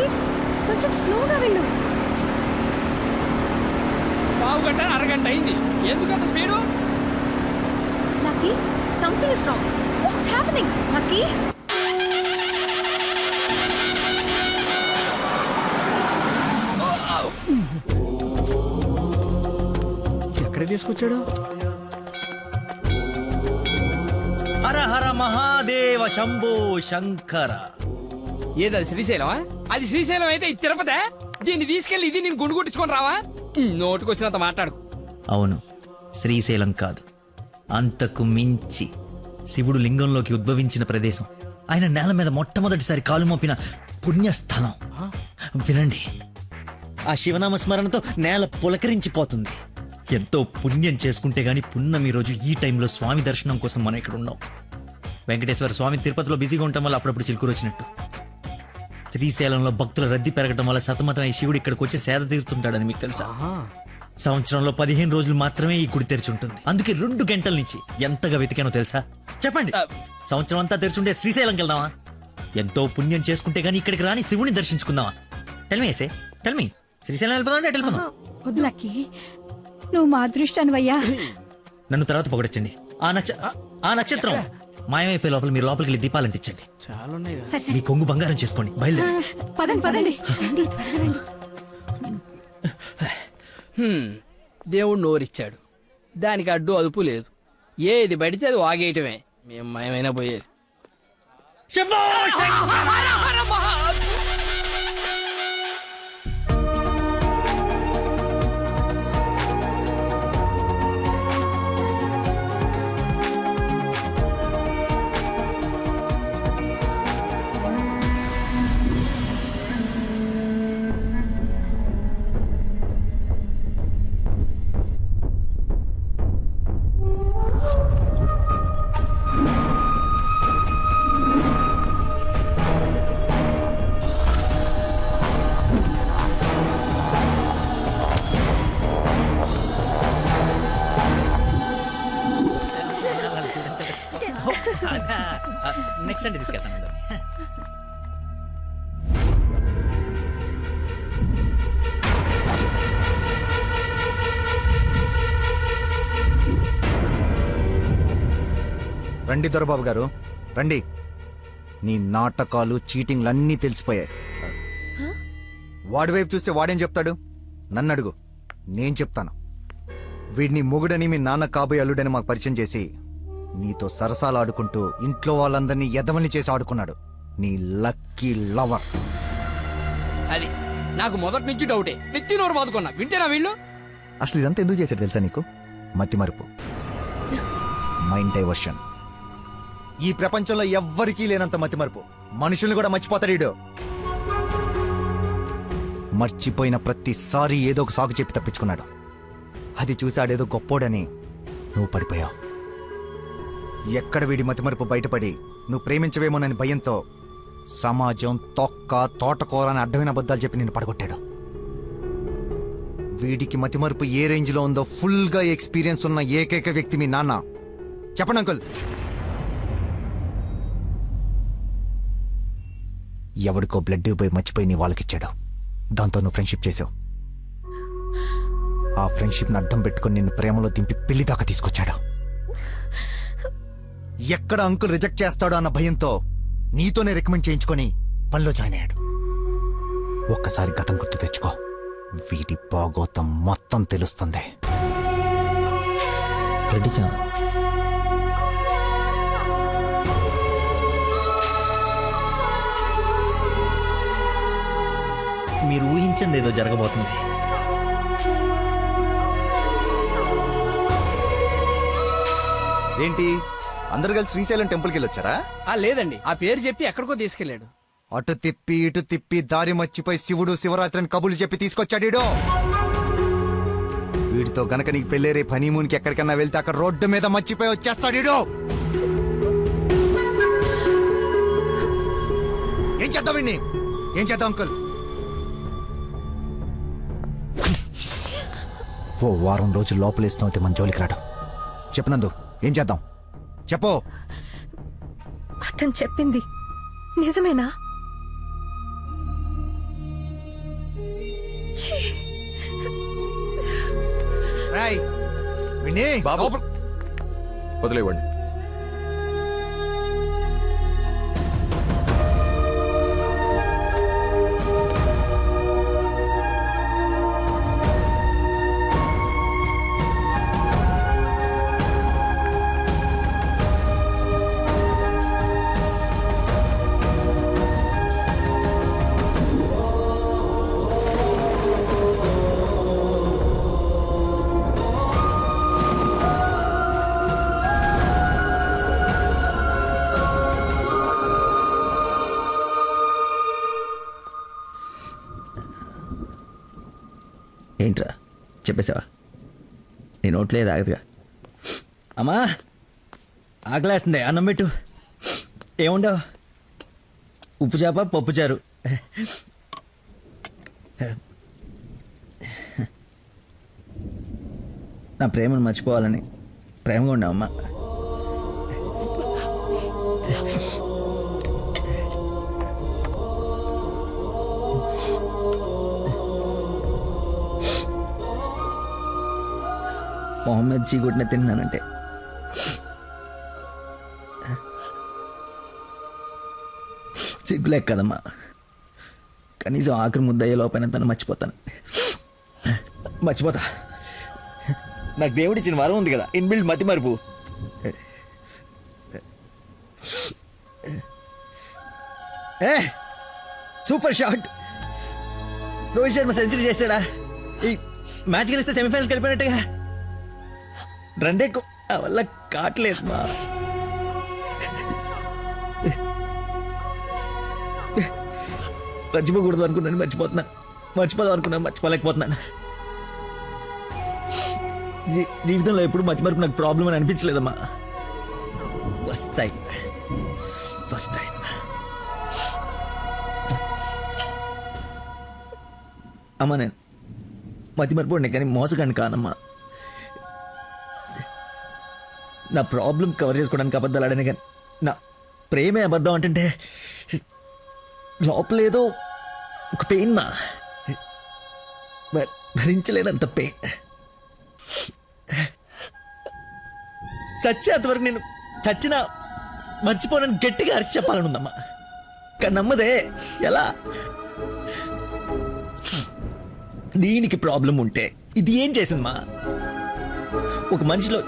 ఏంటి కొంచెం స్లోగా వెళ్ళు. పావు గంట అరగంట అయింది, ఎందుకంత speed? Lucky, something is wrong. What's happening? Lucky, ఎక్కడ తీసుకొచ్చాడు? హర హర మహాదేవ శంభో శంకర. ఏది అది శ్రీశైలమా? అది శ్రీశైలం అయితే ఇది తిరుపతే. దీన్ని తీసుకెళ్లి ఇది నేను గుండు కొట్టించుకొని రావా? నోటుకొచ్చినంత మాట్లాడుకు. అవును, శ్రీశైలం కాదు, అంతకు మించి శివుడు లింగంలోకి ఉద్భవించిన ప్రదేశం, ఆయన నేల మీద మొట్టమొదటిసారి కాలు మోపిన పుణ్యస్థలం. వినండి, ఆ శివనామ స్మరణతో నేల పులకరించిపోతుంది. ఎంతో పుణ్యం చేసుకుంటే గాని పున్నమి రోజు ఈ టైంలో స్వామి దర్శనం కోసం మనం ఇక్కడ ఉన్నాం. వెంకటేశ్వర స్వామి తిరుపతిలో బిజీగా ఉండటం వల్ల అప్పుడప్పుడు చిలుకూరు వచ్చినట్టు, శ్రీశైలంలో భక్తుల రద్దీ పెరగడం వల్ల సతమతం ఈ శివుడు ఇక్కడికి వచ్చి సేద తీరుతుంటాడని మీకు తెలుసా? సంవత్సరంలో 15 రోజులు మాత్రమే ఈ గుడి తెరిచి ఉంటుంది. అందుకే 2 గంటల నుంచి ఎంతగా వెతికానో తెలుసా? చెప్పండి, సంవత్సరం అంతా తెరిచుంటే శ్రీశైలంకి వెళ్దామా? ఎంతో పుణ్యం చేసుకుంటే గానీ ఇక్కడికి రాని శివుని దర్శించుకుందామా? టెల్మీ శ్రీశైలం వెళ్ళిపోదాం అంటే వెళ్ళిపోదాం. లక్కీ, నువ్వు మా అదృష్టానివయ్యా. నన్ను తర్వాత పొగడొచ్చండి. ఆ నక్షత్రం మాయమైపోయే లోపల మీరు లోపలికి వెళ్ళి దీపాలు అంటించండి. సరే మీ కొంగు బంగారం చేసుకోండి. బయలుదేరి పదండి. రండి, త్వరగా రండి. దేవుడు నోరిచ్చాడు, దానికి అడ్డు అదుపు లేదు. ఏది పడితే అది వాగేయటమే. మేము మయమైనా పోయేది. శంభో శంకర! నెక్స్ట్ అంటే తీసుకెళ్తాను. రండి దొరబాబు గారు, రండి. నీ నాటకాలు చీటింగ్లన్నీ తెలిసిపోయాయి. వాడి వైపు చూస్తే వాడేం చెప్తాడు? నన్ను అడుగు, నేను చెప్తాను. వీడిని మొగుడని మీ నాన్న కాబోయే అల్లుడని మాకు పరిచయం చేసి నీతో సరసాలు ఆడుకుంటూ ఇంట్లో వాళ్ళందరినీ ఎదవల్ని చేసి ఆడుకున్నాడు నీ లక్కీ లవర్. అది నాకు మొదటి నుంచి డౌటే. నెత్తి నోరు బాదుకున్నా వింటేనా వీళ్ళు? అసలు ఇదంతా ఎందుకు చేశాడు తెలుసా నీకు? మతి మరుపు, మైండ్ డైవర్షన్. ఈ ప్రపంచంలో ఎవ్వరికీ లేనంత మతి మరుపు. మనుషుల్ని కూడా మర్చిపోతాడు వీడు. మర్చిపోయిన ప్రతిసారి ఏదో ఒక సాకు చెప్పి తప్పించుకున్నాడు. అది చూశాడేదో గొప్పోడని నువ్వు పడిపోయావు. ఎక్కడ వీడి మతిమరుపు బయటపడి నువ్వు ప్రేమించవేమోనని భయంతో సమాజం తోటకూర అని అడ్డమైన అబద్ధాలు చెప్పి నిన్ను పడగొట్టాడు. వీడికి మతిమరుపు ఏ రేంజ్లో ఉందో ఫుల్గా ఎక్స్పీరియన్స్ ఉన్న ఏకైక వ్యక్తి మీ నాన్న. చెప్పండి అంకుల్. ఎవడికో బ్లడ్ పోయి మర్చిపోయి నీ వాళ్ళకిచ్చాడు. దాంతో నువ్వు ఫ్రెండ్షిప్ చేసావు. ఆ ఫ్రెండ్షిప్ని అడ్డం పెట్టుకుని నిన్ను ప్రేమలో దింపి పెళ్లి దాకా తీసుకొచ్చాడు. ఎక్కడ అంకుల్ రిజెక్ట్ చేస్తాడో అన్న భయంతో నీతోనే రికమెండ్ చేయించుకొని పనిలో జాయిన్ అయ్యాడు. ఒక్కసారి గతం గుర్తు తెచ్చుకో, వీటి భాగోతం మొత్తం తెలుస్తుంది. మీరు ఊహించింది ఏదో జరగబోతుంది. ఏంటి అందరు కలిసి శ్రీశైలం టెంపుల్కి వెళ్ళొచ్చారా? లేదండి, ఆ పేరు చెప్పి ఎక్కడికో తీసుకెళ్లాడు. అటు తిప్పి ఇటు తిప్పి దారి మర్చిపోయి శివుడు శివరాత్రిని కబులు చెప్పి తీసుకొచ్చాడు. వీడితో గనక నీకు పెళ్ళేరే హనీమూన్కి ఎక్కడికన్నా వెళ్తే అక్కడ రోడ్డు మీద మర్చిపోయి వచ్చేస్తాడు. ఏం చేద్దాం వీడిని? ఏం చేద్దాం అంకుల్? ఓ వారం రోజులు లోపలేస్తాం అయితే మన జోలికి రాడు. చెప్పనందు ఏం చేద్దాం చెప్పు. అతను చెప్పింది నిజమేనా? రాయ్ విని బాబు వదిలేవ్వండి. ఏంట్రా చెప్పేసావా? నీ నోట్లేదు ఆగదుగా. అమ్మా ఆకలేస్తుంది, అన్నం పెట్టు. ఏముండవు? ఉప్పు చేప పప్పుచారు. నా ప్రేమను మర్చిపోవాలని ప్రేమగా ఉండవమ్మా. మొహమ్మద్ చీగుడిని తిన్నానంటే సిగ్గులేక కదమ్మా, కనీసం ఆఖరి ముద్దయ్యే లోపైన తను మర్చిపోతాను. మర్చిపోతా. నాకు దేవుడిచ్చిన వరం ఉంది కదా, ఇన్బిల్డ్ మతి మరుపు. Super shot. Rohit Sharma century చేశాడా? ఈ మ్యాచ్ గెలిస్తే సెమీఫైనల్కి వెళ్ళిపోయినట్టుగా. రన్ రేట్ వల్ల కావట్లేదు మా. మర్చిపోకూడదు అనుకున్నాను, మర్చిపోతున్నాను. మర్చిపోదాం అనుకున్నాను, మర్చిపోలేకపోతున్నాను. జీవితంలో ఎప్పుడు మర్చిమరుపు నాకు ప్రాబ్లం అని అనిపించలేదమ్మా. ఫస్ట్ టైం అమ్మా. నేను మతిమరుపు కానీ మోసగాన్ని కానమ్మా. నా ప్రాబ్లం కవర్ చేసుకోవడానికి అబద్ధాలు ఆడాను, కానీ నా ప్రేమే అబద్ధం అంటే లోపలేదో ఒక పెయిన్ మా, భరించలేనంత పెయిన్. చచ్చేంతవరకు నేను చచ్చినా మర్చిపోనని గట్టిగా అరిచి చెప్పాలని ఉందమ్మా. కానీ నమ్మదే. ఎలా? దీనికి ప్రాబ్లం ఉంటే ఇది ఏం చేసిందమ్మా? ఒక మనిషిలో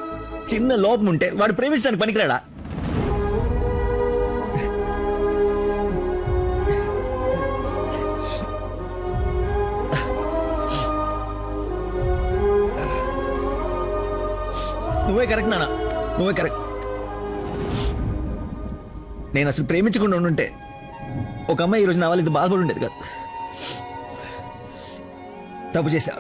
చిన్న లోపం ఉంటే వాడు ప్రేమించడానికి పనికిరాడా? నువ్వే కరెక్ట్ నాన్న, నువ్వే కరెక్ట్. నేను అసలు ప్రేమించకుండా ఉండుంటే ఒక అమ్మాయి ఈరోజు నా వాళ్ళు ఇది బాధపడి ఉండేది కాదు. తప్పు చేశా.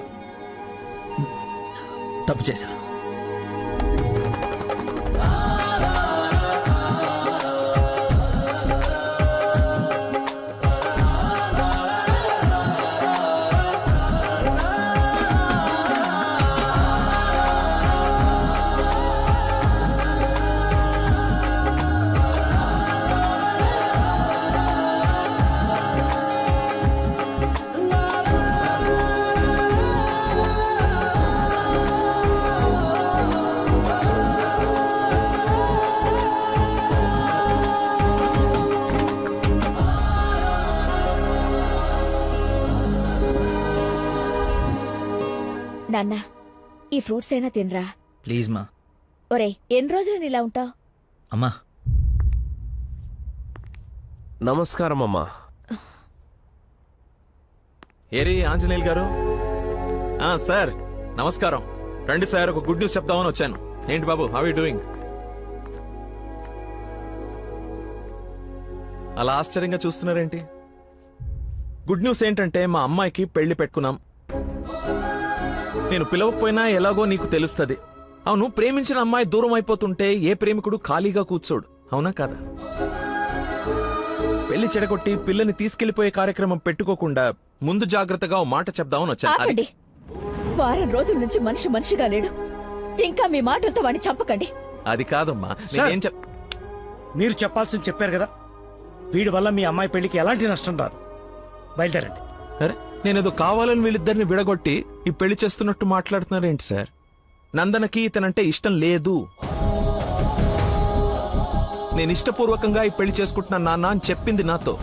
నాన్న, ఈ ఫ్రూట్స్ అయినా తినరా ప్లీజ్ మా. ఒరే, ఎన్ని రోజులు ఇలా ఉంటావు? అమ్మా నమస్కారం అమ్మా. ఏరి ఆంజనేయులు గారు. సార్ నమస్కారం. రండి సార్, ఒక గుడ్ న్యూస్ చెప్దామని వచ్చాను. ఏంటి బాబు, హౌ యూ డూయింగ్? అలా ఆశ్చర్యంగా చూస్తున్నారేంటి? గుడ్ న్యూస్ ఏంటంటే మా అమ్మాయికి పెళ్లి పెట్టుకున్నాం. నేను పిలవకపోయినా ఎలాగో నీకు తెలుస్తుంది. అవును, ప్రేమించిన అమ్మాయి దూరం అయిపోతుంటే ఏ ప్రేమికుడు ఖాళీగా కూర్చోడు, అవునా కాదా? పెళ్లి చెడగొట్టి పిల్లని తీసుకెళ్లిపోయే కార్యక్రమం పెట్టుకోకుండా ముందు జాగ్రత్తగా ఓ మాట చెప్దామని వచ్చాను. ఆపండి. వారం రోజుల నుంచి మనిషి మనిషిగా లేడు. ఇంకా మీ మాటలతో వాడిని చంపకండి. అది కాదమ్మా, సార్, నేనేం మీరు చెప్పాల్సింది చెప్పారు కదా. వీడి వల్ల మీ అమ్మాయి పెళ్లికి ఎలాంటి నష్టం రాదు. బయలుదేరండి. అరే, నేనేదో కావాలని వీళ్ళిద్దరిని విడగొట్టి ఈ పెళ్లి చేస్తున్నట్టు మాట్లాడుతున్నారేంటి సార్? నందనకి ఇతనంటే ఇష్టం లేదు. నేను ఇష్టపూర్వకంగా ఈ పెళ్లి చేసుకుంటున్నాను నాన్న అని చెప్పింది నాతో.